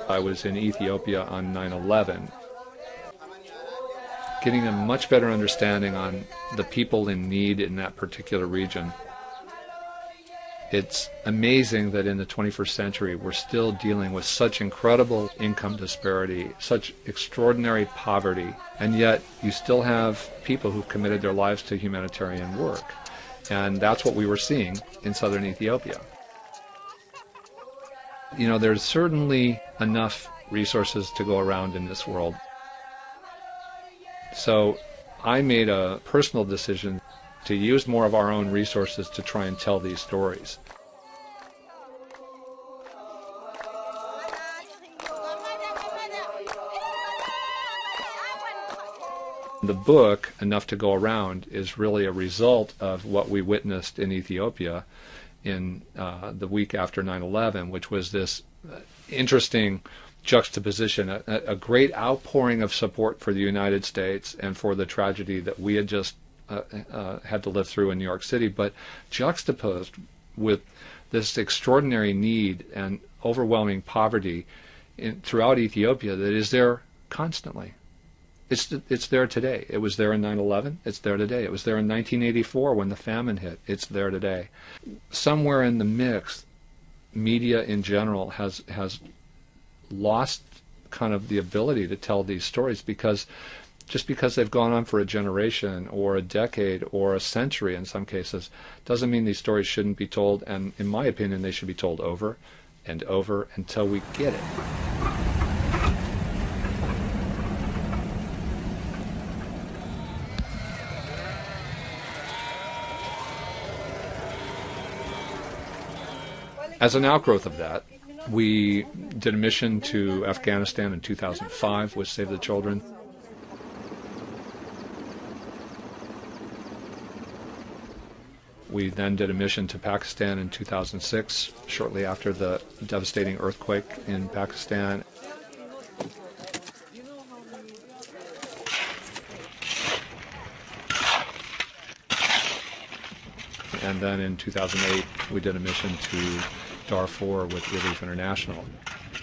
I was in Ethiopia on 9/11, getting a much better understanding on the people in need in that particular region. It's amazing that in the 21st century we're still dealing with such incredible income disparity, such extraordinary poverty, and yet you still have people who've committed their lives to humanitarian work. And that's what we were seeing in southern Ethiopia. You know, there's certainly enough resources to go around in this world. So I made a personal decision to use more of our own resources to try and tell these stories. The book, Enough to Go Around, is really a result of what we witnessed in Ethiopia in the week after 9/11, which was this interesting juxtaposition, a great outpouring of support for the United States and for the tragedy that we had just had to live through in New York City, but juxtaposed with this extraordinary need and overwhelming poverty throughout Ethiopia that is there constantly. It's there today. It was there in 9/11. It's there today. It was there in 1984 when the famine hit. It's there today. Somewhere in the mix, media in general has lost kind of the ability to tell these stories because they've gone on for a generation or a decade or a century in some cases doesn't mean these stories shouldn't be told, and in my opinion they should be told over and over until we get it. As an outgrowth of that, we did a mission to Afghanistan in 2005 with Save the Children. We then did a mission to Pakistan in 2006, shortly after the devastating earthquake in Pakistan. And then in 2008, we did a mission to Darfur with Relief International.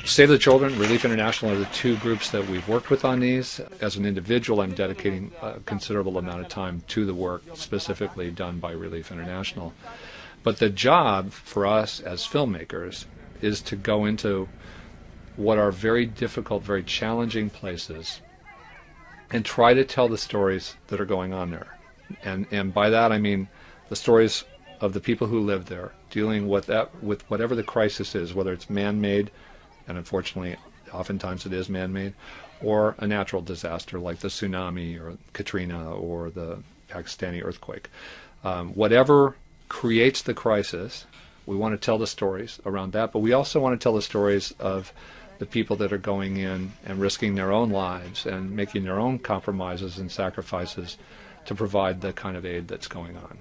Save the Children, Relief International are the two groups that we've worked with on these. As an individual, I'm dedicating a considerable amount of time to the work specifically done by Relief International. But the job for us as filmmakers is to go into what are very difficult, very challenging places and try to tell the stories that are going on there. And by that I mean the stories of the people who live there, dealing with whatever the crisis is, whether it's man-made, and unfortunately oftentimes it is man-made, or a natural disaster like the tsunami or Katrina or the Pakistani earthquake. Whatever creates the crisis, we want to tell the stories around that, but we also want to tell the stories of the people that are going in and risking their own lives and making their own compromises and sacrifices to provide the kind of aid that's going on.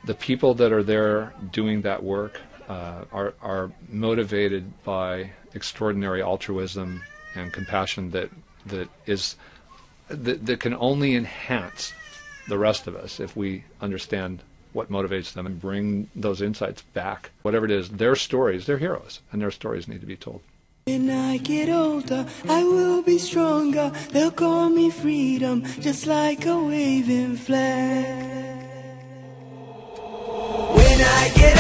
The people that are there doing that work are motivated by extraordinary altruism and compassion that can only enhance the rest of us if we understand what motivates them and bring those insights back. Whatever it is, their stories, they're heroes, and their stories need to be told. When I get older, I will be stronger. They'll call me freedom, just like a waving flag. When I get